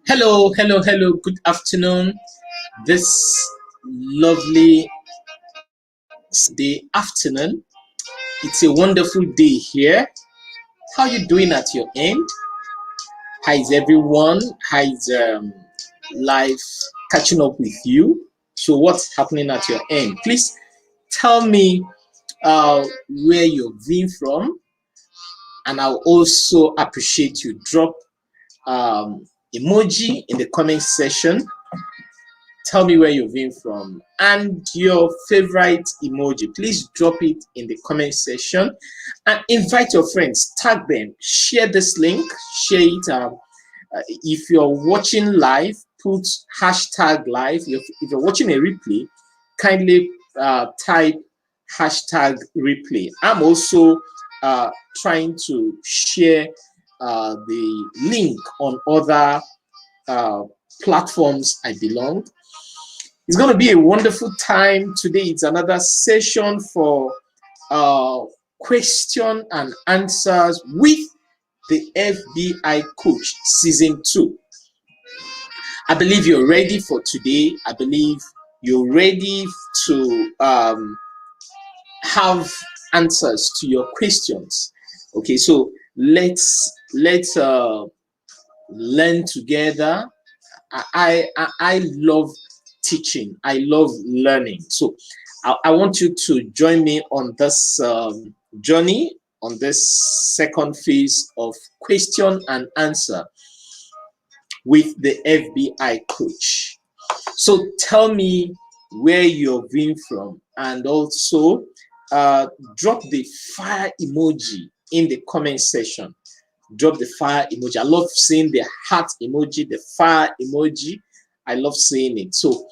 Hello, hello, hello. Good afternoon. This lovely Sunday afternoon. It's a wonderful day here. How you doing at your end? How is everyone? How is life catching up with you? So what's happening at your end? Please tell me where you're viewing from, and I'll also appreciate you. Drop emoji in the comment section. Tell me where you're viewing from and your favorite emoji. Please drop it in the comment section and invite your friends. Tag them. Share this link. Share it. If you're watching live, put hashtag live. If you're watching a replay, kindly type hashtag replay. I'm also trying to share the link on other platforms I belong. It's going to be a wonderful time today. It's another session for question and answers with the FBI Coach Season 2. I believe you're ready for today. I believe you're ready to have answers to your questions. Okay, so let's learn together. I love teaching. I love learning. So I want you to join me on this journey, on this second phase of question and answer with the FBI Coach. So tell me where you're viewing from, and also drop the fire emoji in the comment section. Drop the fire emoji. I love seeing the heart emoji, the fire emoji. I love seeing it. So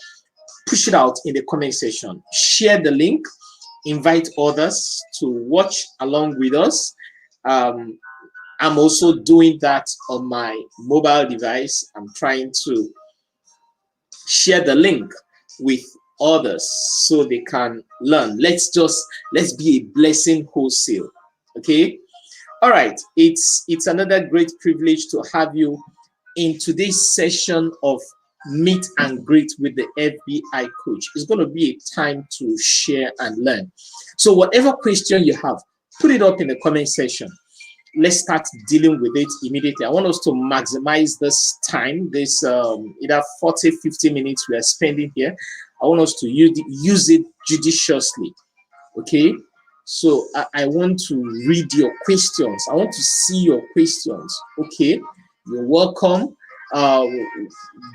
push it out in the comment section. Share the link. Invite others to watch along with us. I'm also doing that on my mobile device. I'm trying to share the link with others so they can learn. Let's be a blessing wholesale. Okay. All right. It's another great privilege to have you in today's session of Meet and Greet with the FBI Coach. It's going to be a time to share and learn. So whatever question you have, put it up in the comment section. Let's start dealing with it immediately. I want us to maximize this time, this either 40, 50 minutes we are spending here. I want us to use it judiciously. Okay? So I want to read your questions. I want to see your questions. Okay? You're welcome.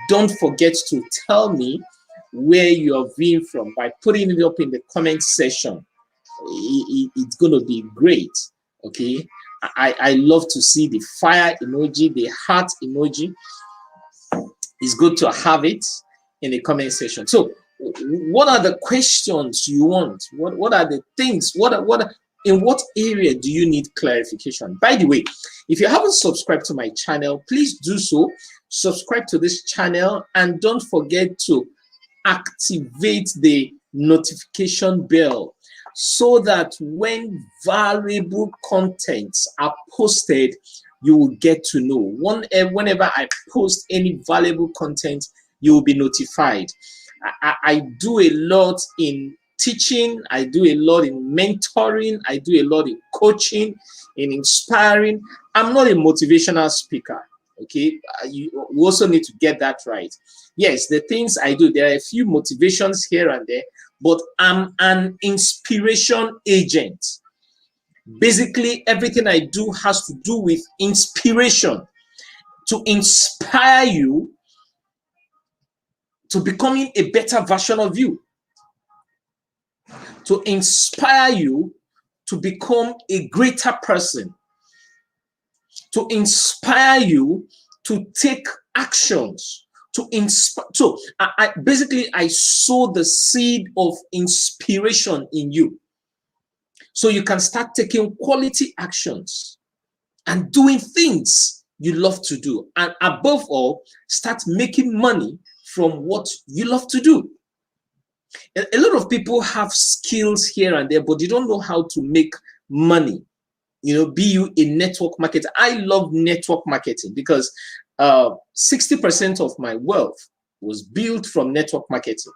Don't forget to tell me where you're viewing from by putting it up in the comment section. It's going to be great. Okay? I love to see the fire emoji, the heart emoji. It's good to have it in the comment section. So what are the questions you want? What are the things? In what area do you need clarification? By the way, if you haven't subscribed to my channel, please do so. Subscribe to this channel and don't forget to activate the notification bell so that when valuable contents are posted, you will get to know. Whenever I post any valuable content, you will be notified. I do a lot in teaching, I do a lot in mentoring, I do a lot in coaching, in inspiring. I'm not a motivational speaker. Okay, we also need to get that right. Yes, the things I do, there are a few motivations here and there, but I'm an inspiration agent. Basically, everything I do has to do with inspiration, to inspire you to becoming a better version of you, to inspire you to become a greater person, to inspire you to take actions, to inspire. So I sow the seed of inspiration in you, so you can start taking quality actions and doing things you love to do, and above all, start making money from what you love to do. A lot of people have skills here and there, but they don't know how to make money. Be you a network marketer. I love network marketing because 60% of my wealth was built from network marketing.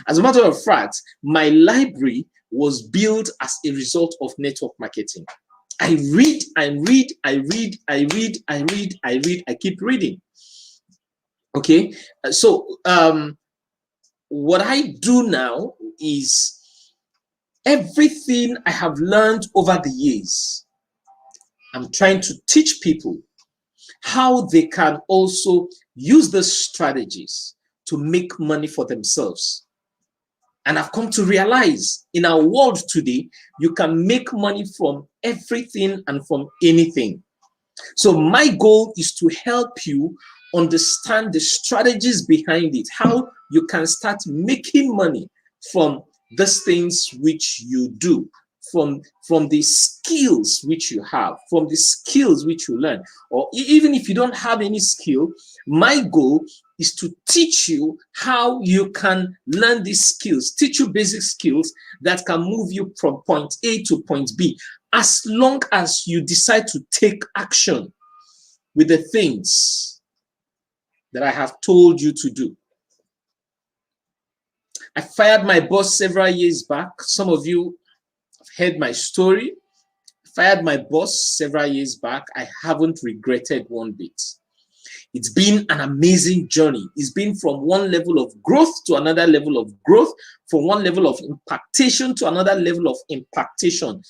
As a matter of fact, my library was built as a result of network marketing. I read, I read, I read, I read, I read, I read, I keep reading. Okay, so what I do now is everything I have learned over the years, I'm trying to teach people how they can also use the strategies to make money for themselves. And I've come to realize in our world today, you can make money from everything and from anything. So my goal is to help you understand the strategies behind it, how you can start making money from these things which you do, from the skills which you have, from the skills which you learn. Or even if you don't have any skill, my goal is to teach you how you can learn these skills, teach you basic skills that can move you from point A to point B, as long as you decide to take action with the things that I have told you to do. I fired my boss several years back. Some of you have heard my story. I fired my boss several years back. I haven't regretted one bit. It's been an amazing journey. It's been from one level of growth to another level of growth, from one level of impactation to another level of impactation,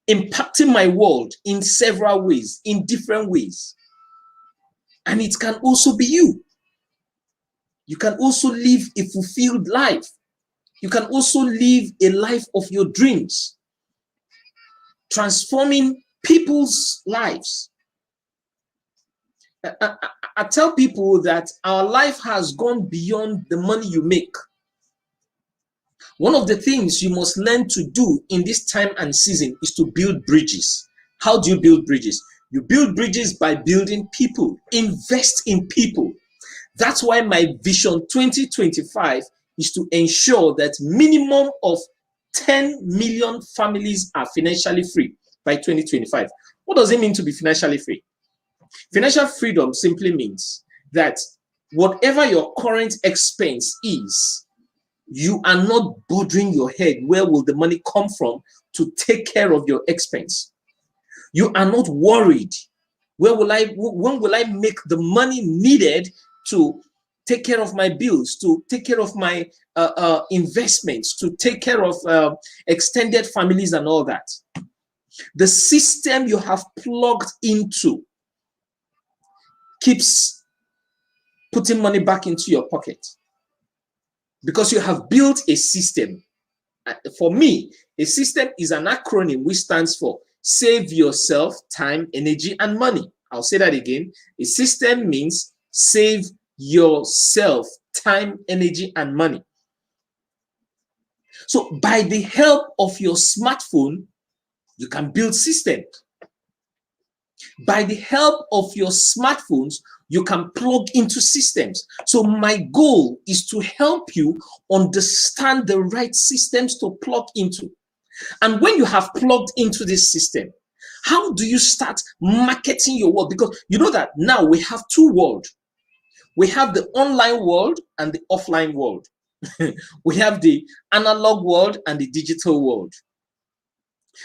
impacting my world in several ways, in different ways. And it can also be you. You can also live a fulfilled life. You can also live a life of your dreams, transforming people's lives. I tell people that our life has gone beyond the money you make. One of the things you must learn to do in this time and season is to build bridges. How do you build bridges? You build bridges by building people. Invest in people. That's why my vision 2025 is to ensure that minimum of 10 million families are financially free by 2025. What does it mean to be financially free? Financial freedom simply means that whatever your current expense is, you are not bothering your head. Where will the money come from to take care of your expense? You are not worried. When will I make the money needed to take care of my bills, to take care of my investments, to take care of extended families and all that? The system you have plugged into keeps putting money back into your pocket because you have built a system. For me, a system is an acronym which stands for save yourself time, energy, and money. I'll say that again. A system means save yourself time, energy, and money. So by the help of your smartphone, you can build systems. By the help of your smartphones, you can plug into systems. So my goal is to help you understand the right systems to plug into. And when you have plugged into this system, how do you start marketing your world? Because you know that now we have two worlds. We have the online world and the offline world. We have the analog world and the digital world.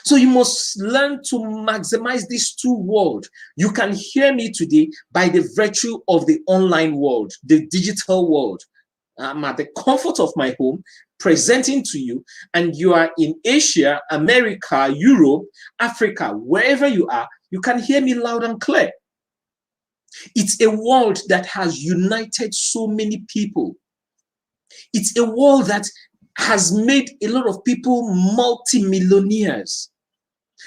So you must learn to maximize these two worlds. You can hear me today by the virtue of the online world, the digital world. I'm at the comfort of my home presenting to you, and you are in Asia, America, Europe, Africa, wherever you are, you can hear me loud and clear. It's a world that has united so many people. It's a world that has made a lot of people multimillionaires.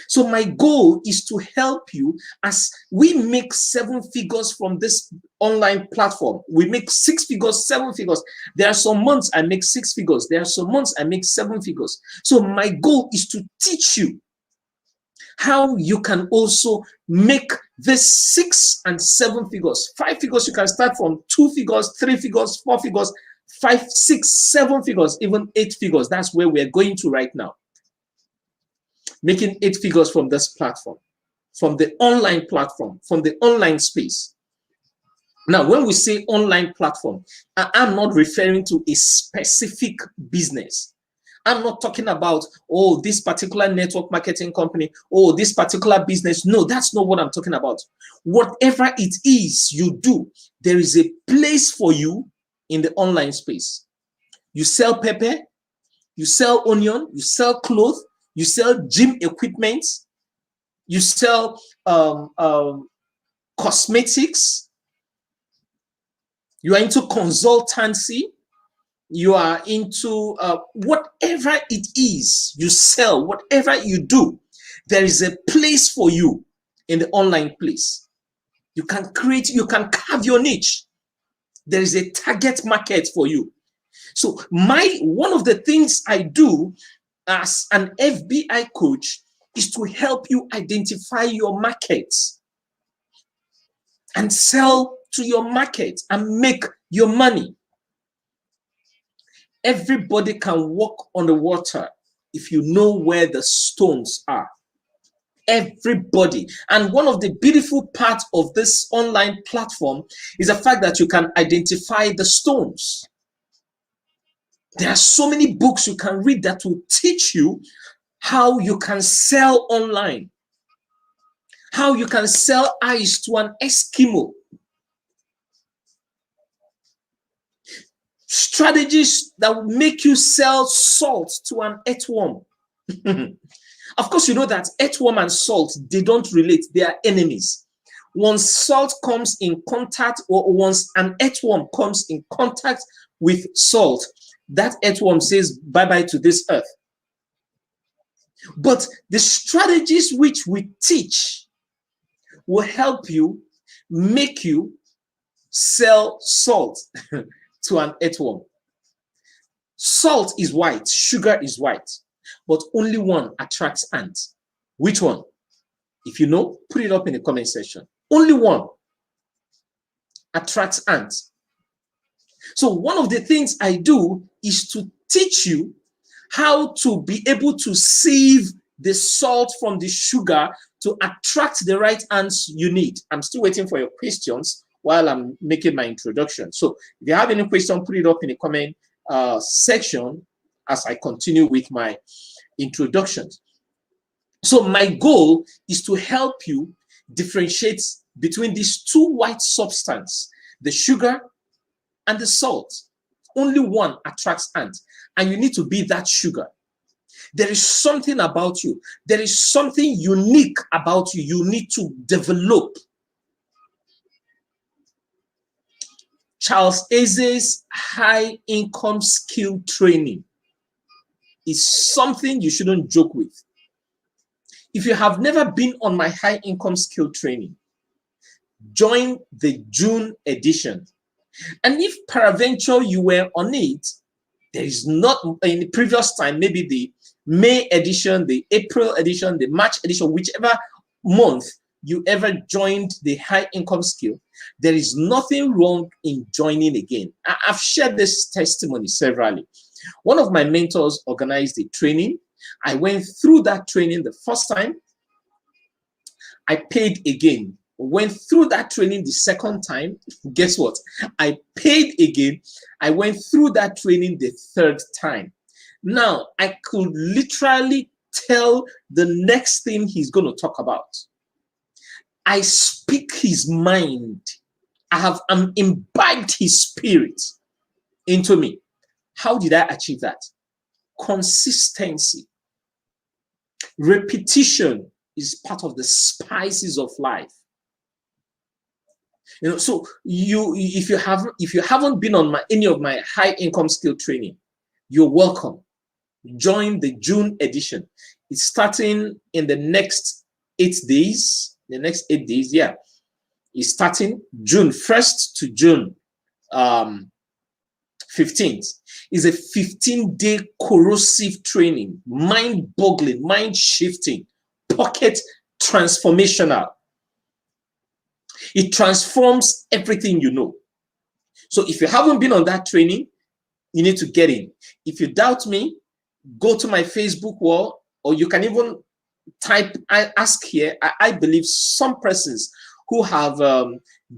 So my goal is to help you as we make 7 figures from this online platform. We make 6 figures, 7 figures. There are some months I make 6 figures. There are some months I make 7 figures. So my goal is to teach you how you can also make this 6 and 7 figures. 5 figures, you can start from 2 figures, 3 figures, 4 figures. 5, 6, 7 figures, even 8 figures. That's where we're going to right now. Making 8 figures from this platform, from the online platform, from the online space. Now, when we say online platform, I'm not referring to a specific business. I'm not talking about, oh, this particular network marketing company, oh, this particular business. No, that's not what I'm talking about. Whatever it is you do, there is a place for you in the online space. You sell pepper, you sell onion, you sell clothes, you sell gym equipment, you sell cosmetics, you are into consultancy, you are into whatever it is you sell, whatever you do, there is a place for you in the online place. You can create, you can carve your niche. There is a target market for you. So one of the things I do as an FBI coach is to help you identify your markets and sell to your market and make your money. Everybody can walk on the water if you know where the stones are. Everybody. And one of the beautiful parts of this online platform is the fact that you can identify the stones. There are so many books you can read that will teach you how you can sell online, how you can sell ice to an Eskimo, strategies that will make you sell salt to an earthworm. Of course, you know that earthworm and salt, they don't relate. They are enemies. Once salt comes in contact, or once an earthworm comes in contact with salt, that earthworm says bye-bye to this earth. But the strategies which we teach will help you, make you sell salt to an earthworm. Salt is white, sugar is white, but only one attracts ants. Which one? If you know, put it up in the comment section. Only one attracts ants. So one of the things I do is to teach you how to be able to sieve the salt from the sugar to attract the right ants you need. I'm still waiting for your questions while I'm making my introduction. So if you have any question, put it up in the comment section as I continue with my introductions. So my goal is to help you differentiate between these two white substances, the sugar and the salt. Only one attracts ants, and you need to be that sugar. There is something about you. There is something unique about you. You need to develop. Charles Eze's high income skill training is something you shouldn't joke with. If you have never been on my high income skill training, join the June edition. And if peradventure you were on it, there is not in the previous time, maybe the May edition, the April edition, the March edition, whichever month you ever joined the high income skill, there is nothing wrong in joining again. I've shared this testimony severally. One of my mentors organized a training. I went through that training the first time. I paid again. Went through that training the second time. Guess what? I paid again. I went through that training the third time. Now, I could literally tell the next thing he's going to talk about. I speak his mind. I have imbibed his spirit into me. How did I achieve that? Consistency. Repetition is part of the spices of life. You know, so if you haven't been on any of my high income skill training, you're welcome. Join the June edition. It's starting in the next 8 days. The next 8 days, yeah. It's starting June 1st to June 15th. Is a 15-day corrosive training, mind-boggling, mind-shifting, pocket transformational. It transforms everything you know. So if you haven't been on that training, You need to get in. If you doubt me, go to my Facebook wall, or you can even type ask here. I believe some persons who have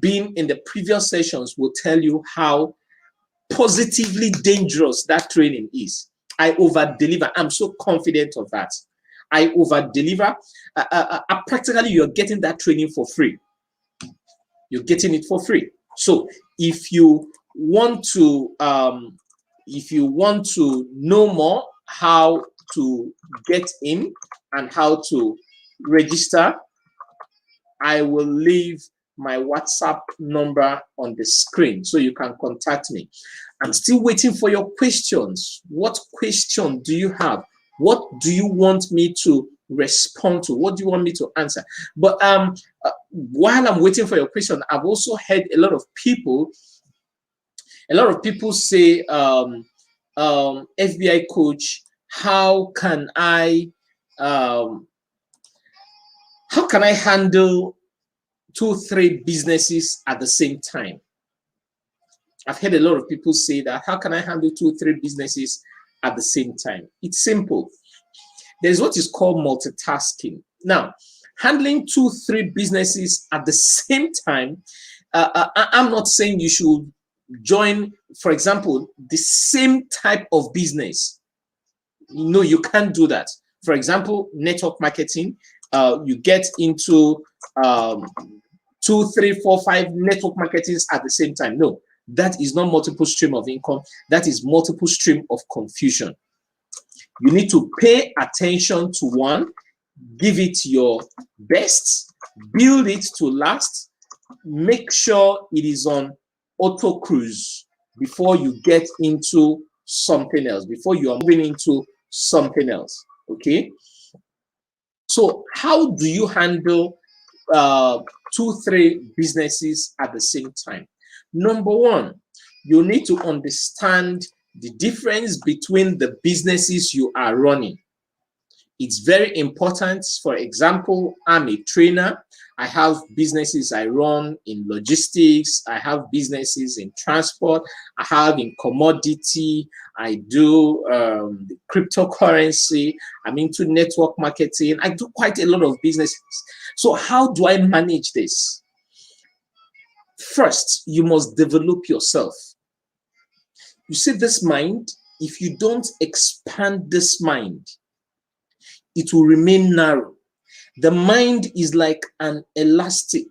been in the previous sessions will tell you how positively dangerous that training is. I over deliver. I'm so confident of that. I over deliver. Practically, you're getting that training for free. You're getting it for free. So if you want to know more how to get in and how to register, I will leave my WhatsApp number on the screen so you can contact me. I'm still waiting for your questions. What question do you have? What do you want me to respond to? What do you want me to answer? But while I'm waiting for your question, I've also heard a lot of people say, FBI coach, how can I handle 2-3 businesses at the same time? I've heard a lot of people say that. How can I handle 2-3 businesses at the same time? It's simple. There's what is called multitasking. Now, handling 2-3 businesses at the same time, I'm not saying you should join, for example, the same type of business. No, you can't do that. For example, network marketing, you get into 2, 3, 4, 5 network marketings at the same time. No, that is not multiple stream of income. That is multiple stream of confusion. You need to pay attention to one, give it your best, build it to last, make sure it is on auto cruise before you get into something else, before you are moving into something else. Okay. So how do you handle 2-3 businesses at the same time? Number one, you need to understand the difference between the businesses you are running. It's very important. For example, I'm a trainer. I have businesses I run in logistics. I have businesses in transport. I have in commodity. I do the cryptocurrency. I'm into network marketing. I do quite a lot of businesses. So how do I manage this? First, you must develop yourself. You see, this mind, if you don't expand this mind, it will remain narrow. The mind is like an elastic.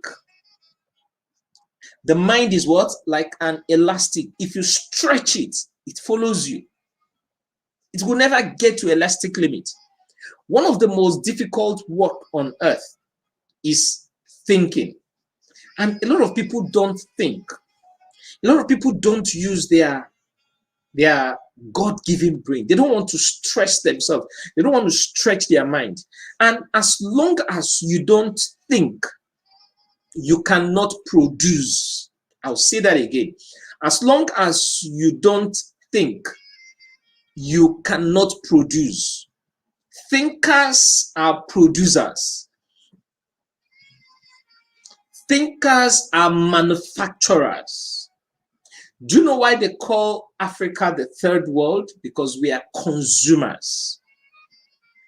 The mind is what? Like an elastic. If you stretch it, it follows you. It will never get to elastic limit. One of the most difficult work on earth is thinking. And a lot of people don't think. A lot of people don't use their God-given brain. They don't want to stress themselves. They don't want to stretch their mind. And as long as you don't think, you cannot produce. I'll say that again. As long as you don't think, you cannot produce. Thinkers are producers. Thinkers are manufacturers. Do you know why they call Africa the third world? Because we are consumers.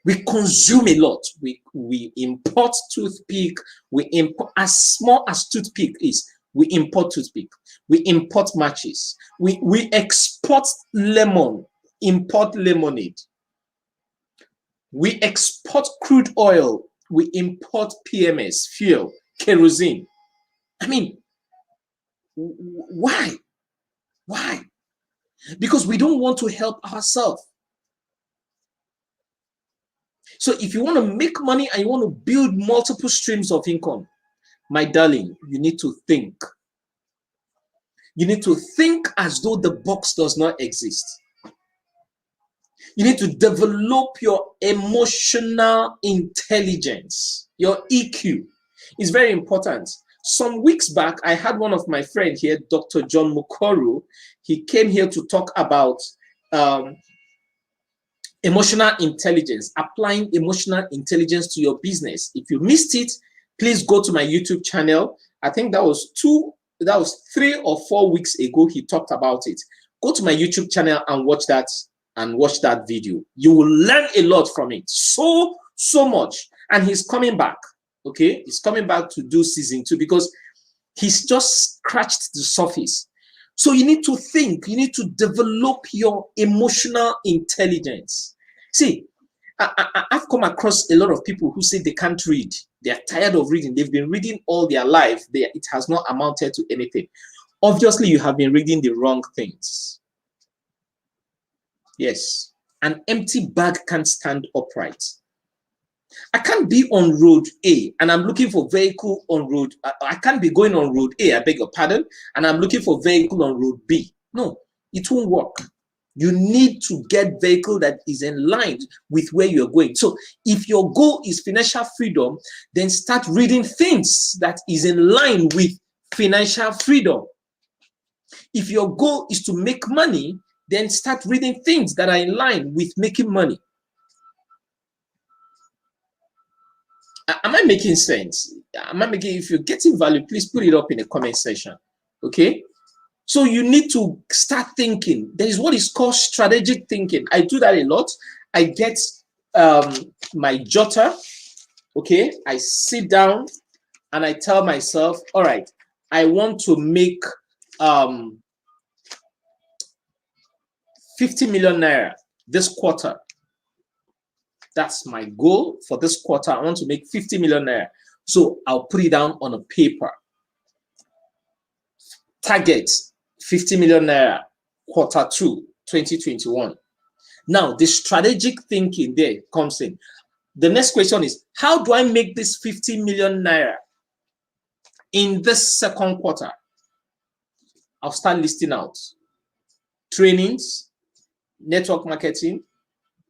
We consume a lot. We import toothpick. We import, as small as toothpick is, we import toothpick. We import matches. We export lemon, import lemonade. We export crude oil. We import PMS, fuel, kerosene. I mean, why? Why? Because we don't want to help ourselves. So if you want to make money and you want to build multiple streams of income, my darling, you need to think. You need to think as though the box does not exist. You need to develop your emotional intelligence, your EQ. It's very important. Some weeks back, I had one of my friends here, Dr. John Mukoro. He came here to talk about emotional intelligence, applying emotional intelligence to your business. If you missed it, please go to my YouTube channel. I think that was 3 or 4 weeks ago he talked about it. Go to my YouTube channel and watch that video. You will learn a lot from it. So much. And he's coming back. Okay, he's coming back to do season 2 because he's just scratched the surface. So you need to think, you need to develop your emotional intelligence. See, I've come across a lot of people who say they can't read. They're tired of reading. They've been reading all their life. It has not amounted to anything. Obviously, you have been reading the wrong things. Yes, an empty bag can't stand upright. I can't be on road A and I'm looking for vehicle on road. I can't be going on road A, I beg your pardon, and I'm looking for vehicle on road B. No, it won't work. You need to get vehicle that is in line with where you're going. So if your goal is financial freedom, then start reading things that is in line with financial freedom. If your goal is to make money, then start reading things that are in line with making money. Am I making sense? If you're getting value, please put it up in the comment section. Okay? So you need to start thinking. There is what is called strategic thinking. I do that a lot. I get my jotter. Okay? I sit down and I tell myself, all right, I want to make 50 million naira this quarter. That's my goal for this quarter. I want to make 50 million naira. So I'll put it down on a paper. Target 50 million naira, quarter 2, 2021. Now, the strategic thinking there comes in. The next question is, how do I make this 50 million naira in this second quarter? I'll start listing out trainings, network marketing,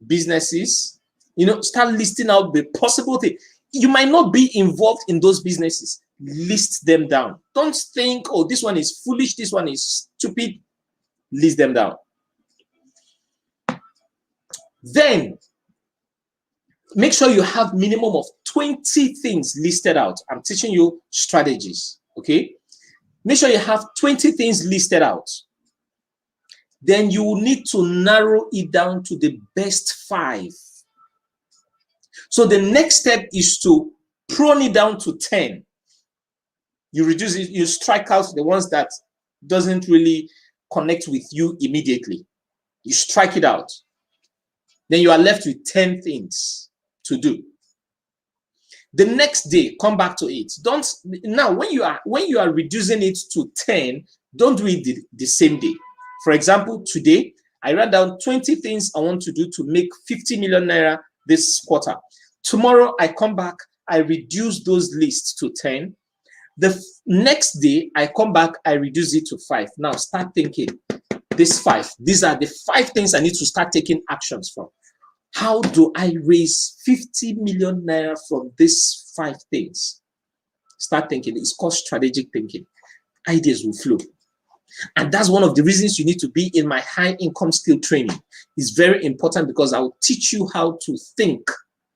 businesses. You know, start listing out the possible thing. You might not be involved in those businesses. List them down. Don't think, oh, this one is foolish, this one is stupid. List them down. Then, make sure you have minimum of 20 things listed out. I'm teaching you strategies, okay? Make sure you have 20 things listed out. Then you will need to narrow it down to the best 5. So the next step is to prune it down to 10. You reduce it, you strike out the ones that doesn't really connect with you immediately. You strike it out. Then you are left with 10 things to do. The next day, come back to it. Now when you are reducing it to 10, don't do it the same day. For example, today I write down 20 things I want to do to make 50 million naira this quarter. Tomorrow I come back, I reduce those lists to 10. The next day I come back, I reduce it to 5. Now start thinking, these are the 5 things I need to start taking actions from. How do I raise 50 million naira from these 5 things? Start thinking. It's called strategic thinking. Ideas will flow. And that's one of the reasons you need to be in my high income skill training. It's very important because I will teach you how to think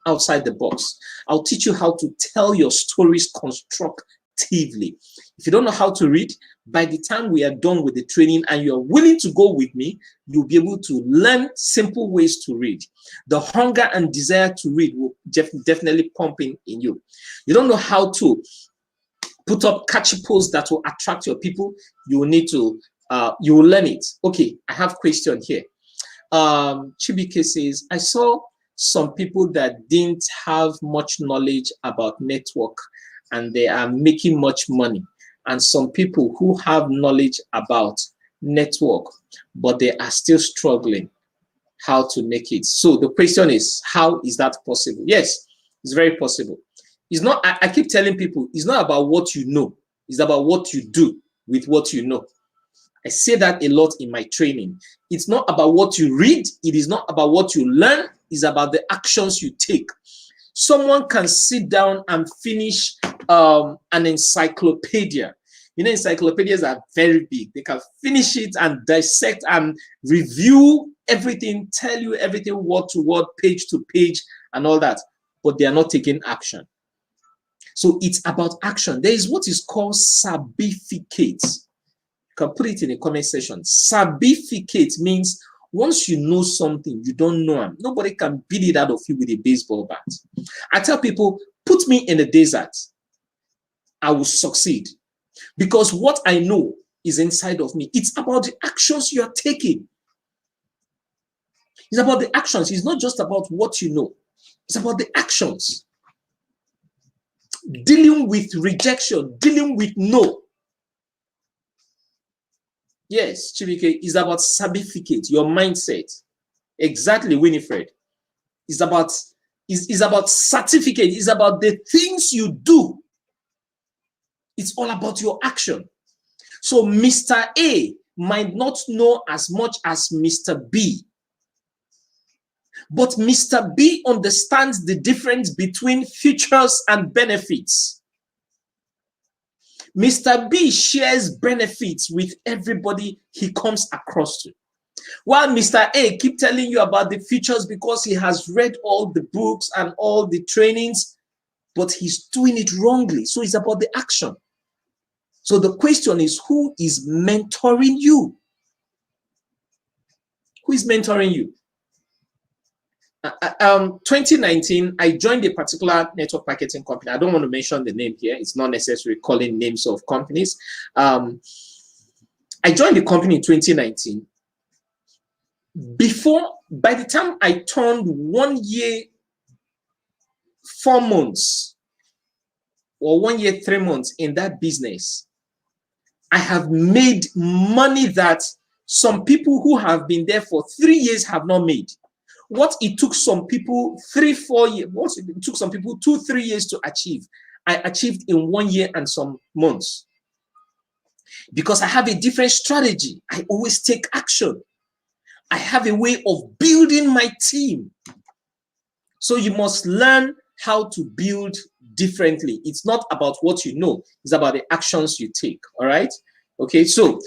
outside the box. I'll teach you how to tell your stories constructively. If you don't know how to read, by the time we are done with the training and you're willing to go with me, you'll be able to learn simple ways to read. The hunger and desire to read will definitely pump in you. You don't know how to put up catchy posts that will attract your people. You will need to, you will learn it. Okay, I have a question here. Chibike says, I saw some people that didn't have much knowledge about network and they are making much money. And some people who have knowledge about network, but they are still struggling how to make it. So the question is, how is that possible? Yes, it's very possible. It's not, I keep telling people, it's not about what you know. It's about what you do with what you know. I say that a lot in my training. It's not about what you read. It is not about what you learn. It's about the actions you take. Someone can sit down and finish an encyclopedia. You know, encyclopedias are very big. They can finish it and dissect and review everything, tell you everything word to word, page to page, and all that. But they are not taking action. So it's about action. There is what is called certificates. You can put it in the comment section. Sabificate means once you know something, you don't know them. Nobody can beat it out of you with a baseball bat. I tell people, put me in the desert, I will succeed. Because what I know is inside of me. It's about the actions you are taking. It's about the actions. It's not just about what you know. It's about the actions. Dealing with rejection, dealing with no. Yes, Chibike, is about sabificate, your mindset. Exactly, Winifred. It's about certificate. It's about the things you do. It's all about your action. So Mr. A might not know as much as Mr. B. But Mr. B understands the difference between features and benefits. Mr. B shares benefits with everybody he comes across to. While Mr. A keeps telling you about the features because he has read all the books and all the trainings, but he's doing it wrongly. So it's about the action. So the question is, who is mentoring you? Who is mentoring you? 2019, I joined a particular network marketing company. I don't want to mention the name here. It's not necessary calling names of companies. I joined the company in 2019. By the time I turned 1 year, 4 months, or 1 year, 3 months in that business, I have made money that some people who have been there for 3 years have not made. What it took some people 3, 4 years, what it took some people 2, 3 years to achieve, I achieved in 1 year and some months. Because I have a different strategy. I always take action. I have a way of building my team. So you must learn how to build differently. It's not about what you know, it's about the actions you take. All right. Okay. So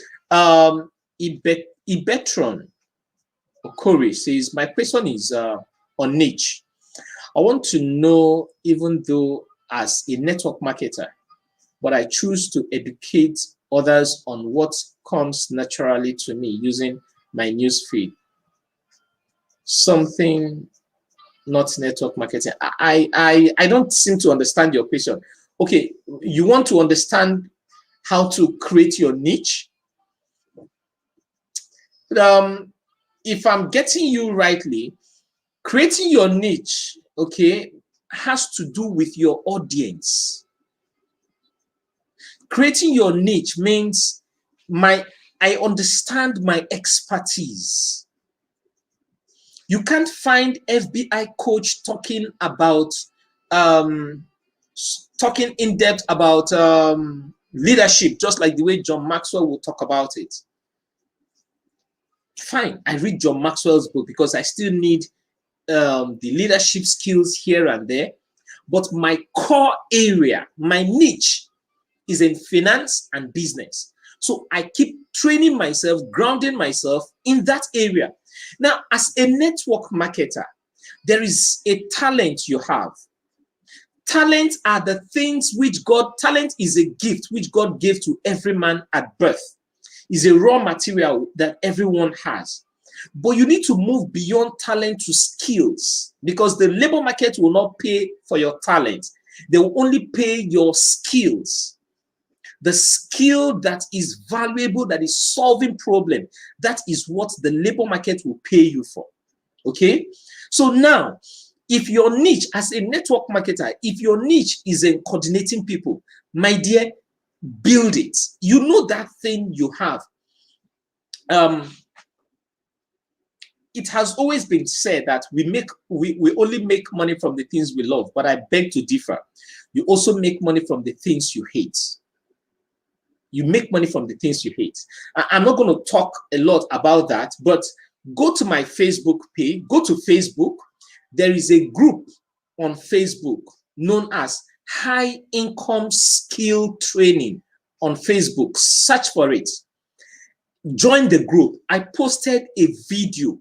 Ibetron Okori says, my question is on niche. I want to know, even though as a network marketer, but I choose to educate others on what comes naturally to me using my news feed. Something not network marketing. I don't seem to understand your question. Okay, you want to understand how to create your niche? If I'm getting you rightly, creating your niche, okay, has to do with your audience. Creating your niche means I understand my expertise. You can't find FBI coach talking about talking in depth about leadership, just like the way John Maxwell will talk about it. Fine, I read John Maxwell's book because I still need the leadership skills here and there. But my core area, my niche, is in finance and business. So I keep training myself, grounding myself in that area. Now, as a network marketer, there is a talent you have. Talent are the things which talent is a gift which God gave to every man at birth. It's a raw material that everyone has. But you need to move beyond talent to skills, because the labor market will not pay for your talent. They will only pay your skills. The skill that is valuable, that is solving problem, that is what the labor market will pay you for. Okay? So now, if your niche as a network marketer, if your niche is in coordinating people, my dear, build it. You know that thing you have. It has always been said that we only make money from the things we love, but I beg to differ. You also make money from the things you hate. You make money from the things you hate. I'm not going to talk a lot about that, but go to my Facebook page, go to Facebook. There is a group on Facebook known as High Income Skill Training on Facebook. Search for it. Join the group. I posted a video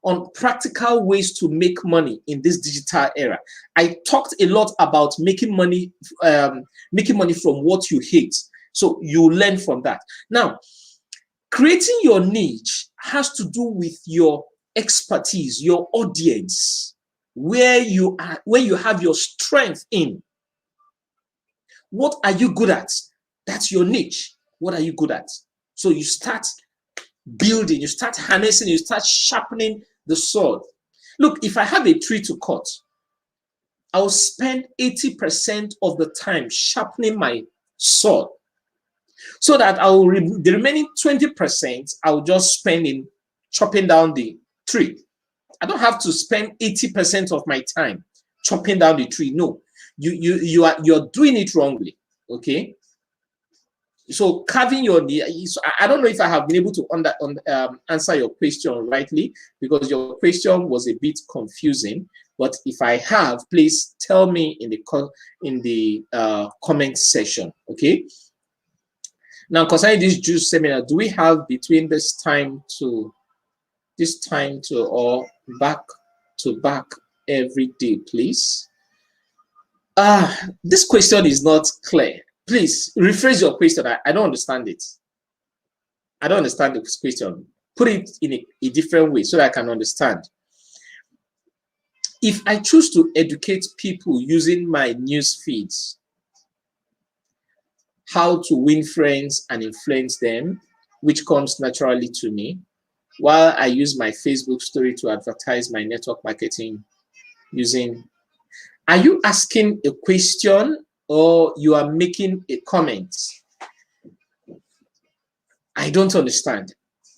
on practical ways to make money in this digital era. I talked a lot about making money from what you hate. So you learn from that. Now, Creating your niche has to do with your expertise, your audience, where you are, where you have your strength in. What are you good at? That's your niche. What are you good at? So you start building, you start harnessing, you start sharpening the sword. Look, if I have a tree to cut, I'll spend 80% of the time sharpening my sword, so that the remaining 20% I'll just spend in chopping down the tree. I don't have to spend 80% of my time chopping down the tree. No, you're doing it wrongly. Okay. So carving your, I don't know if I have been able to answer your question rightly, because your question was a bit confusing. But if I have, please tell me in the comment section. Okay. Now, concerning this June seminar, do we have between this time to or back to back every day, please? This question is not clear. Please rephrase your question. I don't understand it. I don't understand this question. Put it in a different way so that I can understand. If I choose to educate people using my news feeds, how to win friends and influence them, which comes naturally to me, while I use my Facebook story to advertise my network marketing using. Are you asking a question or you are making a comment? I don't understand.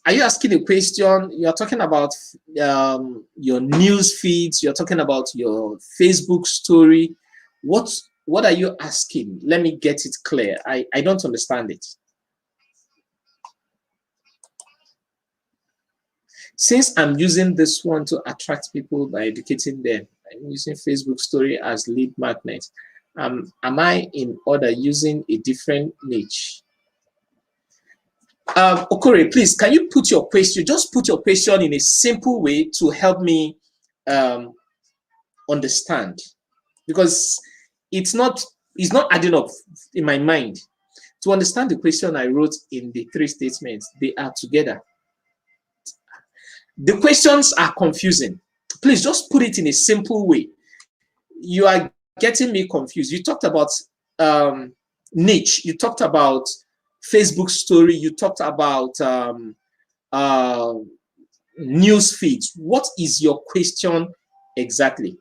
Are you asking a question? You're talking about your news feeds. You're talking about your Facebook story. What are you asking? Let me get it clear. I don't understand it. Since I'm using this one to attract people by educating them, I'm using Facebook story as lead magnet. Am I in order using a different niche? Okore, please, can you put your question, just put your question in a simple way to help me understand, because it's not adding up in my mind. To understand the question I wrote in the 3 statements, they are together. The questions are confusing. Please just put it in a simple way. You are getting me confused. You talked about niche. You talked about Facebook story. You talked about news feeds. What is your question exactly?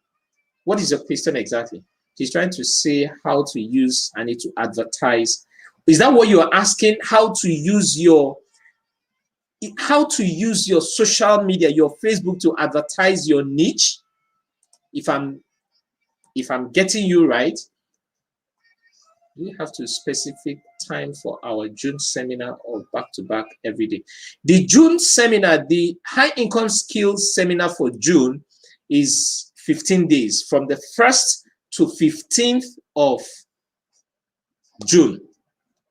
What is your question exactly? She's trying to say how to use, I need to advertise. Is that what you're asking? How to use your social media, your Facebook, to advertise your niche? If I'm getting you right. We have to specific time for our June seminar or back-to-back every day. The June seminar, the high income skills seminar for June is 15 days, from the 1st to 15th of June.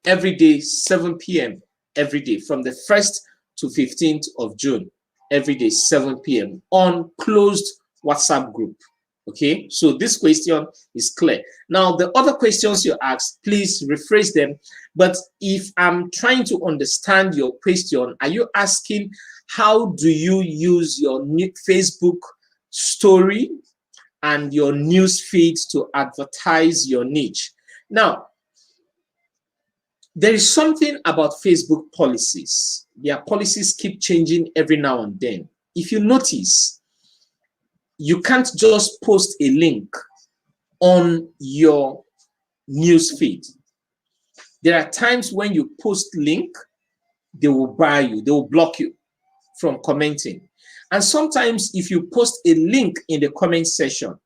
Every day, 7 p.m. every day, from the 1st to 15th of June. Every day, 7 p.m. on closed WhatsApp group. Okay, so this question is clear. Now, the other questions you asked, please rephrase them. But if I'm trying to understand your question, are you asking how do you use your new Facebook story and your news feeds to advertise your niche? Now, there is something about Facebook policies. Their policies keep changing every now and then. If you notice, you can't just post a link on your news feed. There are times when you post link, they will bar you, they will block you from commenting. And sometimes if you post a link in the comment section,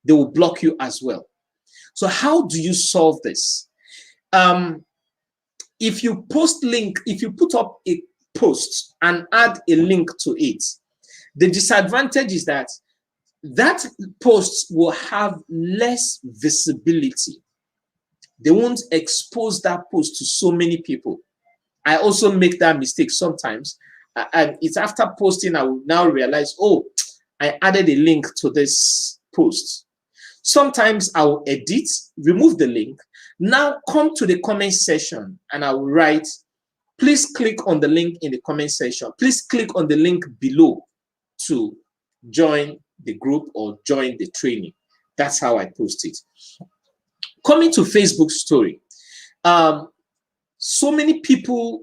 they will block you as well. So how do you solve this? If you post link, if you put up a post and add a link to it, the disadvantage is that that post will have less visibility. They won't expose that post to so many people. I also make that mistake sometimes. And it's after posting, I will now realize, oh, I added a link to this post. Sometimes I will edit, remove the link, now come to the comment section and I will write, please click on the link in the comment section. Please click on the link below to join the group or join the training. That's how I post it. Coming to Facebook story, so many people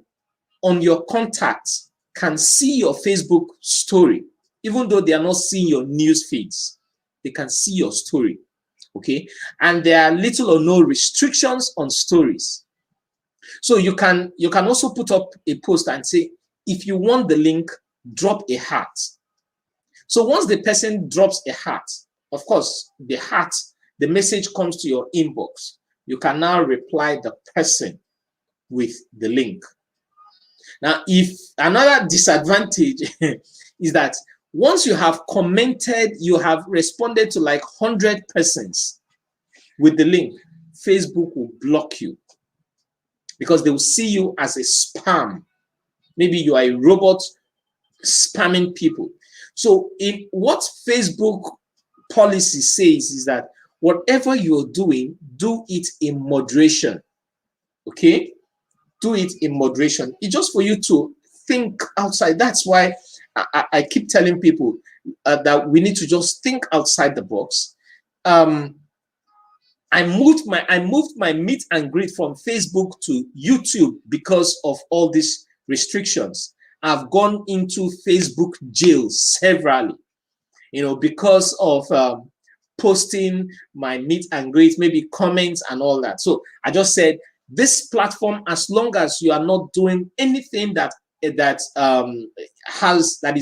on your contacts can see your Facebook story, even though they are not seeing your news feeds. They can see your story, okay? And there are little or no restrictions on stories. So you can also put up a post and say, if you want the link, drop a heart. So once the person drops a heart, of course, the message comes to your inbox. You can now reply the person with the link. Now, if another disadvantage is that once you have commented, you have responded to like 100 persons with the link, Facebook will block you because they will see you as a spam. Maybe you are a robot spamming people. So what Facebook policy says is that whatever you're doing, do it in moderation. Okay? Do it in moderation. It's just for you to think outside. That's why I keep telling people that we need to just think outside the box. I moved my meet and greet from Facebook to YouTube because of all these restrictions. I've gone into Facebook jail severally, because of posting my meet and greet, maybe comments and all that. So I just said, this platform, as long as you are not doing anything that is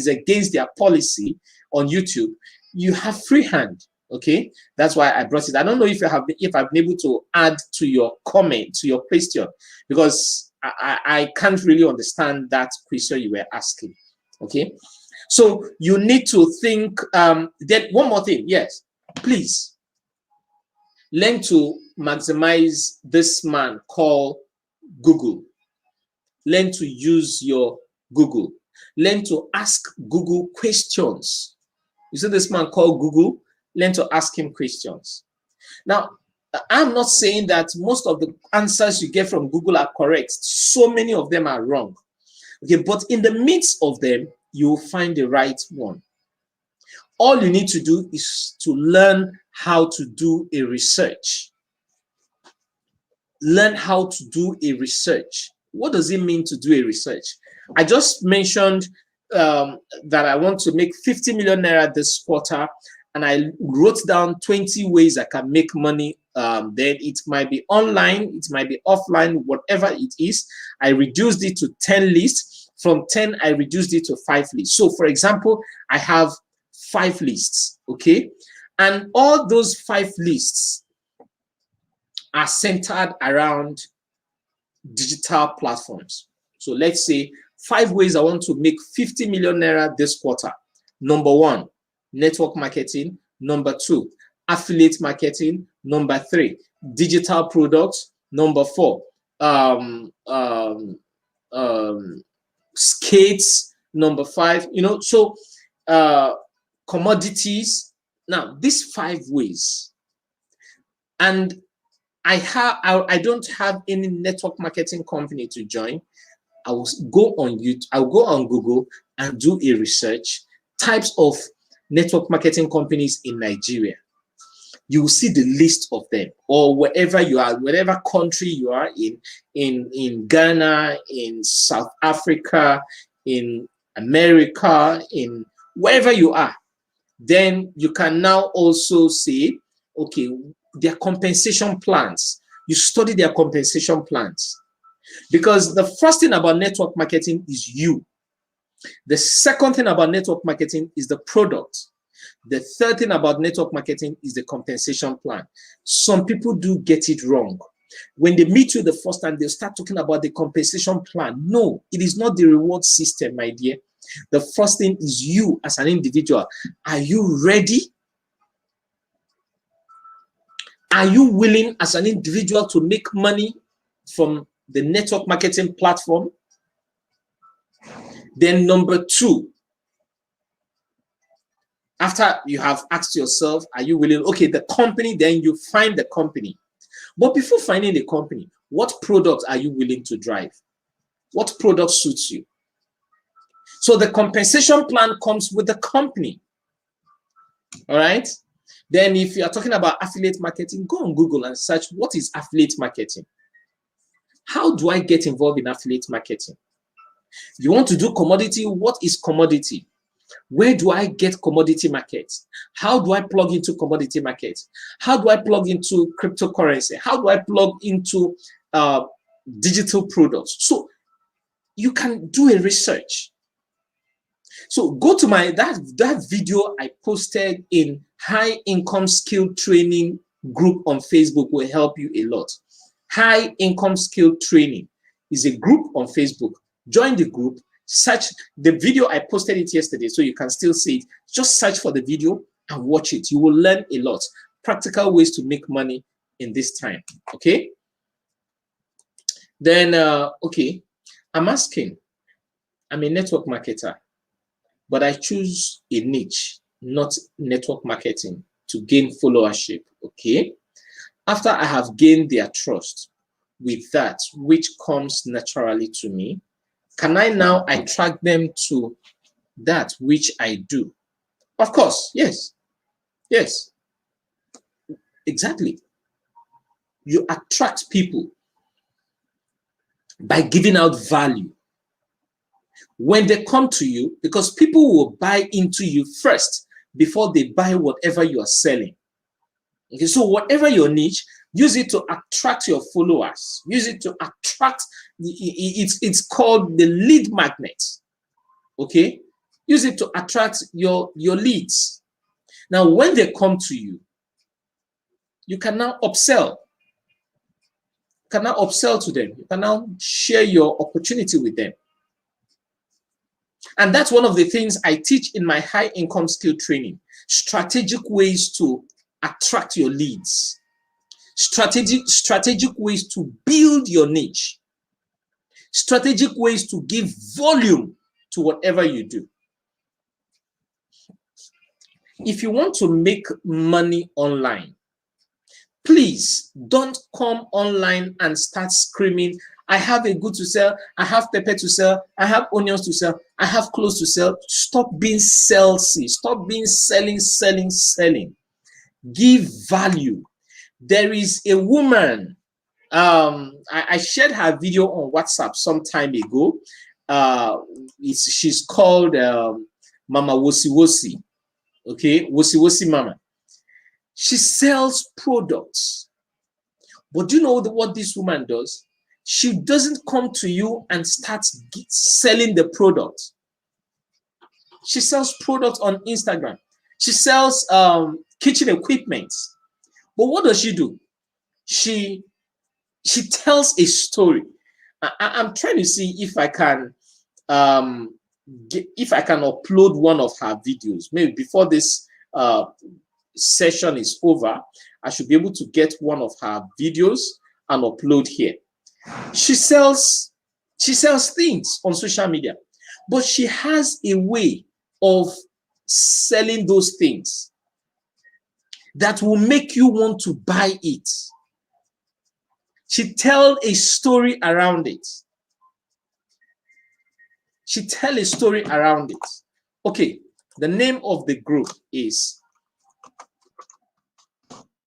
against their policy on YouTube, you have free hand. Okay, that's why I brought it. I don't know if I've been able to add to your comment, to your question, because I can't really understand that question you were asking. Okay, so you need to think. Then one more thing, yes, please learn to maximize this man called Google. Learn to use your Google. Learn to ask Google questions. You see this man called Google? Learn to ask him questions. Now, I'm not saying that most of the answers you get from Google are correct. So many of them are wrong. Okay, but in the midst of them, you'll find the right one. All you need to do is to learn how to do a research. Learn how to do a research. What does it mean to do a research? I just mentioned that I want to make 50 million naira this quarter, and I wrote down 20 ways I can make money. Then it might be online, it might be offline, whatever it is. I reduced it to 10 lists. From 10, I reduced it to 5 lists. So, for example, I have 5 lists, okay? And all those 5 lists are centered around digital platforms. So let's say 5 ways I want to make 50 million naira this quarter. Number 1, network marketing. Number 2, affiliate marketing. Number 3, digital products. Number 4, skates. Number 5, so commodities. Now these 5 ways, and I don't have any network marketing company to join. I will go on YouTube, I'll go on Google and do a research, types of network marketing companies in Nigeria. You will see the list of them, or wherever you are, whatever country you are in Ghana, in South Africa, in America, in wherever you are. Then you can now also say, okay, their compensation plans. You study their compensation plans. Because the first thing about network marketing is you. The second thing about network marketing is the product. The third thing about network marketing is the compensation plan. Some people do get it wrong. When they meet you the first time, they'll start talking about the compensation plan. No, it is not the reward system, my dear. The first thing is you as an individual. Are you ready? Are you willing as an individual to make money from the network marketing platform? Then number 2, after you have asked yourself, are you willing? Okay, the company, then you find the company. But before finding the company, what product are you willing to drive? What product suits you? So the compensation plan comes with the company. All right. Then if you are talking about affiliate marketing, go on Google and search what is affiliate marketing. How do I get involved in affiliate marketing? You want to do commodity? What is commodity? Where do I get commodity markets? How do I plug into commodity markets? How do I plug into cryptocurrency? How do I plug into digital products? So you can do a research. So go to my that video I posted in high income skill training group on Facebook will help you a lot. High income skill training is a group on Facebook. Join the group, search the video. I posted it yesterday, so you can still see it. Just search for the video and watch it. You will learn a lot. Practical ways to make money in this time. Okay. Then, okay, I'm asking, I'm a network marketer, but I choose a niche, not network marketing, to gain followership. Okay. After I have gained their trust with that, which comes naturally to me, can I now attract them to that which I do? Of course, yes. Yes, exactly. You attract people by giving out value. When they come to you, because people will buy into you first before they buy whatever you are selling. Okay, so whatever your niche, use it to attract your followers. Use it to attract, it's called the lead magnet. Okay, use it to attract your leads. Now, when they come to you, you can now upsell. You can now upsell to them. You can now share your opportunity with them. And that's one of the things I teach in my high income skill training. Strategic ways to attract your leads. Strategic ways to build your niche. Strategic ways to give volume to whatever you do. If you want to make money online, please don't come online and start screaming, I have a good to sell, I have pepper to sell, I have onions to sell, I have clothes to sell. Stop being salesy. Stop being selling. Give value. There is a woman, I shared her video on WhatsApp some time ago. She's called Mama Wosi Wosi. Okay, Wosi Wosi Mama. She sells products. But do you know what this woman does? She doesn't come to you and start selling the product. She sells products on Instagram. She sells kitchen equipment. But what does she do? She tells a story. I'm trying to see if I can upload one of her videos. Maybe before this session is over, I should be able to get one of her videos and upload here. She sells things on social media, but she has a way of selling those things that will make you want to buy it. She tells a story around it. Okay, the name of the group is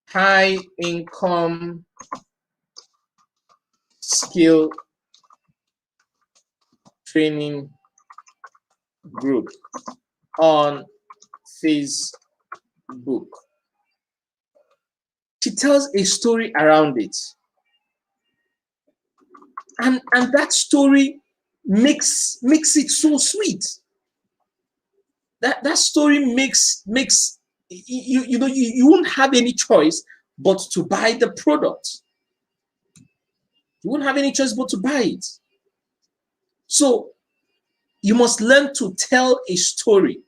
High Income Skill Training Group on Facebook. She tells a story around it. And that story makes it so sweet. That story makes you won't have any choice but to buy the product. You won't have any choice but to buy it. So you must learn to tell a story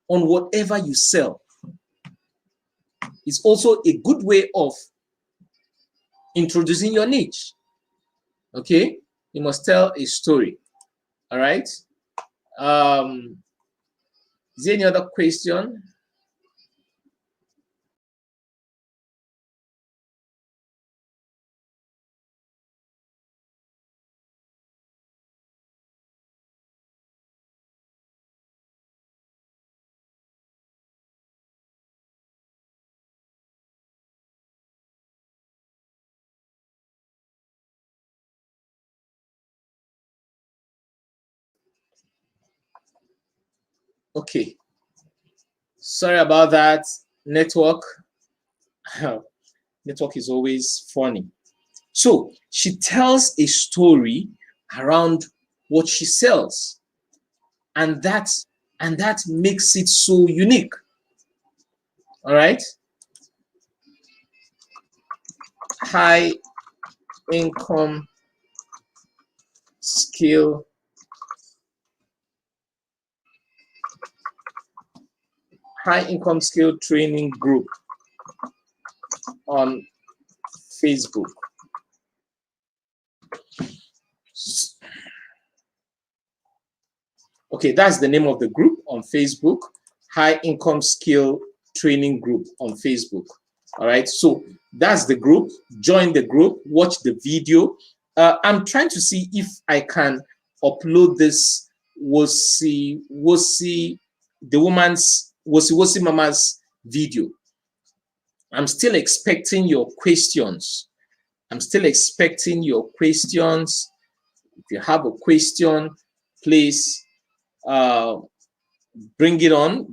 on whatever you sell. It's also a good way of introducing your niche. Okay, you must tell a story. All right. Is there any other question? Okay. Sorry about that. Network. Network is always funny. So she tells a story around what she sells, and that makes it so unique. All right. High income skill training group on Facebook. Okay, that's the name of the group on Facebook. High income skill training group on Facebook. All right, so that's the group. Join the group, watch the video. I'm trying to see if I can upload this Wosi the woman's Wosi Mama's video. I'm still expecting your questions. If you have a question, please bring on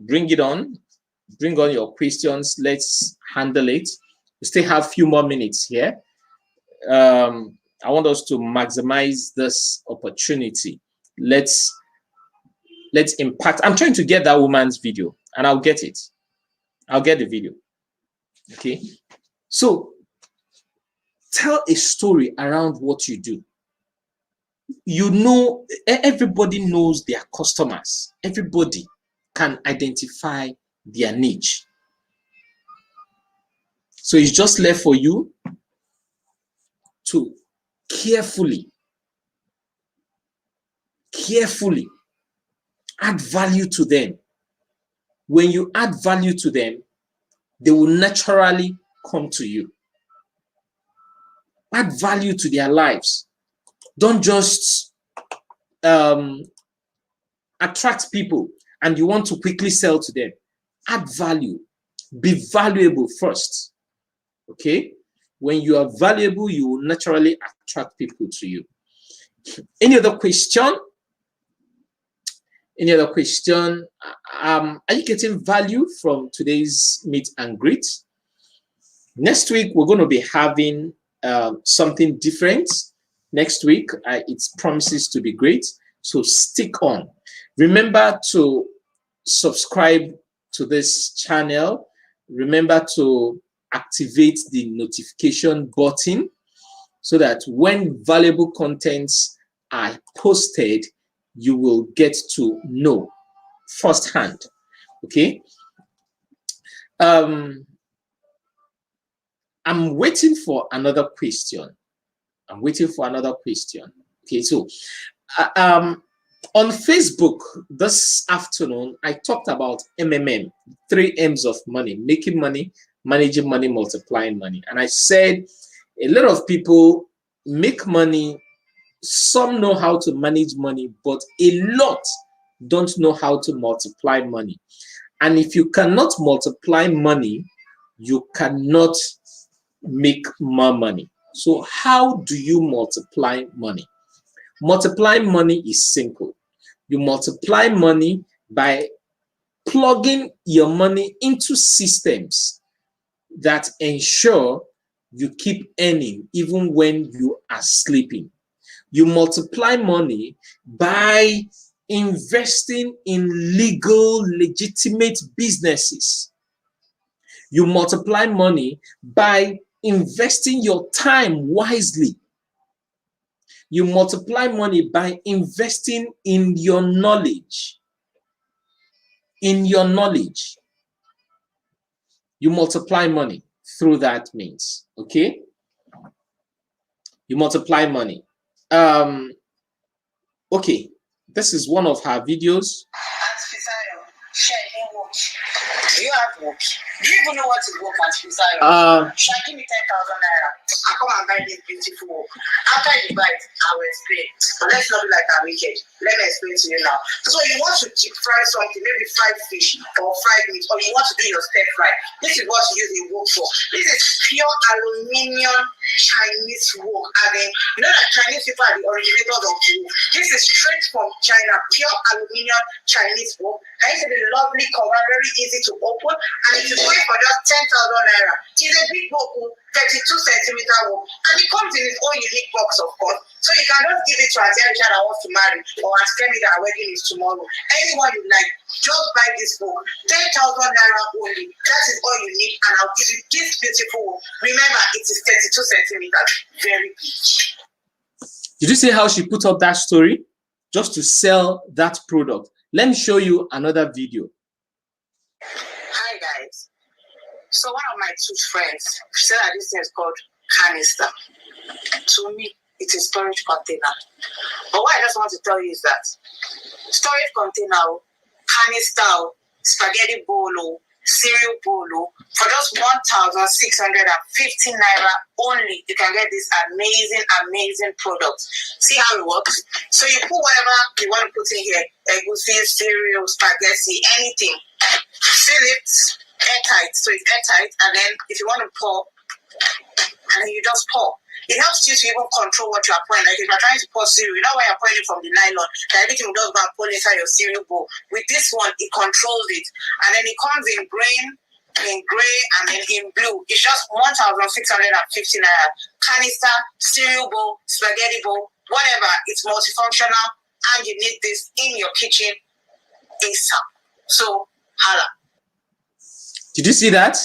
your questions. Let's handle it. We still have a few more minutes here. I want us to maximize this opportunity. Let's impact. I'm trying to get that woman's video, and I'll get it. I'll get the video. Okay. So tell a story around what you do. You know, everybody knows their customers. Everybody can identify their niche. So it's just left for you to carefully add value to them. When you add value to them, they will naturally come to you. Add value to their lives. Don't just attract people and you want to quickly sell to them. Add value. Be valuable first. Okay? When you are valuable, you will naturally attract people to you. Any other question? Any other question? Are you getting value from today's meet and greet? Next week, we're going to be having something different. Next week, it promises to be great. So stick on. Remember to subscribe to this channel. Remember to activate the notification button so that when valuable contents are posted, you will get to know firsthand. Okay. I'm waiting for another question. Okay, so on Facebook this afternoon, I talked about MMM, 3 M's of money: making money, managing money, multiplying money. And I said a lot of people make money. Some know how to manage money, but a lot don't know how to multiply money. And if you cannot multiply money, you cannot make more money. So how do you multiply money? Multiplying money is simple. You multiply money by plugging your money into systems that ensure you keep earning even when you are sleeping. You multiply money by investing in legal, legitimate businesses. You multiply money by investing your time wisely. You multiply money by investing in your knowledge. You multiply money through that means. Okay? You multiply money. Okay, this is one of her videos. Do you have work? Do you even know what to work at Fisayo? Shall I give me 10,000 naira? I come and buy this beautiful work. After you buy it, I will explain. But let's not be like I'm wicked. Let me explain to you now. So you want to deep fry something, maybe fried fish or fried meat, or you want to do your stir fry. This is what you use the work for. This is pure aluminium Chinese work. I mean, you know that Chinese people are the originators of wool. This is straight from China, pure aluminium Chinese work. And it's a lovely cover, very easy to open, and it is going for just 10,000 naira. It's a big book, 32-centimeter work, and it comes in its own unique box, of course. So you can just give it to Auntie Aisha that wants to marry, or ask me that our wedding is tomorrow. Anyone you like, just buy this book. 10,000 naira only. That is all you need, and I'll give you this beautiful work. Remember, it is 32 centimeters, very big. Did you see how she put up that story just to sell that product? Let me show you another video. Hi guys. So one of my two friends said that this thing is called canister. To me, it is storage container. But what I just want to tell you is that storage container, canister, spaghetti bowl, cereal bowl, for just 1,650 naira only, you can get this amazing product. See how it works? So you put whatever you want to put in here, egusi, cereal, spaghetti, anything. Seal it airtight, so it's airtight, and then if you want to pour, and then you just pour. It helps you to even control what you are pouring. Like if you're trying to pour cereal, you know when you're pouring it from the nylon, that everything will just go and pour inside your cereal bowl. With this one, it controls it. And then it comes in green, in gray, and then in blue. It's just 1,650 naira. Canister, cereal bowl, spaghetti bowl, whatever. It's multifunctional, and you need this in your kitchen ASAP. So, holla. Did you see that?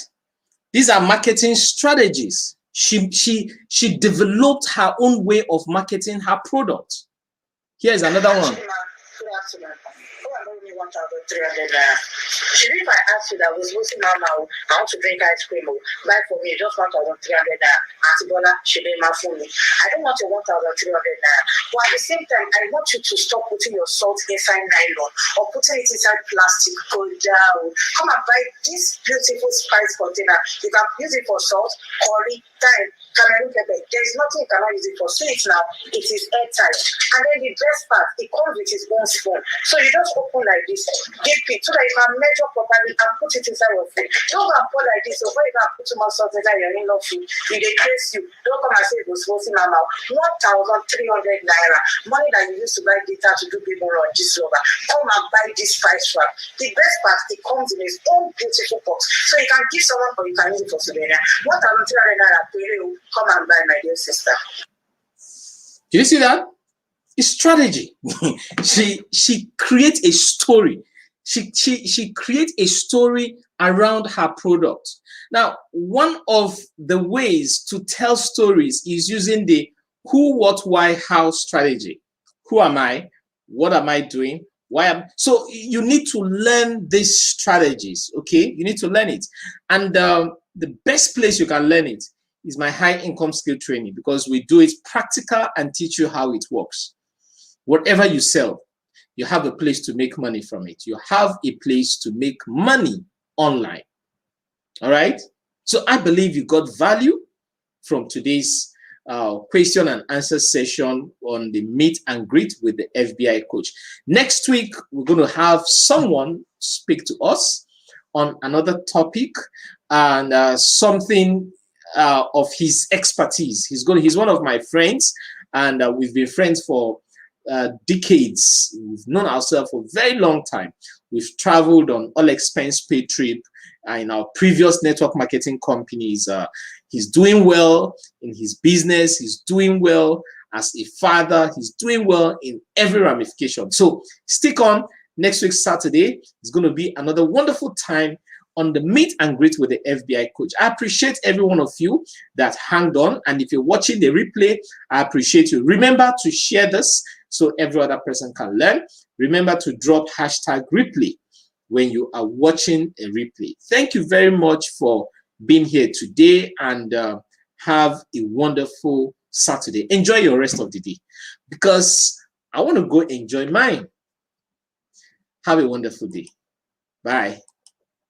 These are marketing strategies. She developed her own way of marketing her product. Here's another one. Good afternoon. Oh, I don't need 1,300 naira. Should if I ask you that was losing now, I want to drink ice cream, buy for me just 1,300 naira. Antibola, she be my phone. I don't want your 1,300 naira. But at the same time, I want you to stop putting your salt inside nylon or putting it inside plastic. Go down. Come and buy this beautiful spice container. You can use it for salt, curry, thyme, Cameroon pepper. There is nothing you cannot use it for. Sweet now, it is airtight. And then the best part, it comes with its own spoon. So you just open like this, dip it so that you can measure properly and put it inside your food. Don't go and pour like this, or you can put too much salt inside your in-law food. If they trace you, don't come and say it was mostly normal. 1,300 naira. Money that you used to buy data to do people on this rubber. Come and buy this price wrap. The best part, it comes in its own beautiful box. So you can give someone or you can use it for souvenir. 1,300 naira. Come and buy, my dear sister. Did you see that? It's strategy. she creates a story. She creates a story around her product. Now, one of the ways to tell stories is using the who, what, why, how strategy. Who am I? What am I doing? Why am so you need to learn these strategies, okay? You need to learn it. And the best place you can learn it is my high income skill training, because we do it practical and teach you how it works. Whatever you sell, you have a place to make money from it. You have a place to make money online. All right. So I believe you got value from today's question and answer session on the meet and greet with the FBI coach. Next week, we're going to have someone speak to us on another topic and something of his expertise. He's one of my friends, and we've been friends for decades. We've known ourselves for a very long time. We've traveled on all expense paid trip in our previous network marketing companies. He's doing well in his business. He's doing well as a father. He's doing well in every ramification. So stick on. Next week, Saturday, it's going to be another wonderful time on the meet and greet with the FBI coach. I appreciate every one of you that hanged on. And if you're watching the replay, I appreciate you. Remember to share this so every other person can learn. Remember to drop hashtag replay when you are watching a replay. Thank you very much for being here today, and have a wonderful Saturday. Enjoy your rest of the day, because I want to go enjoy mine. Have a wonderful day. Bye.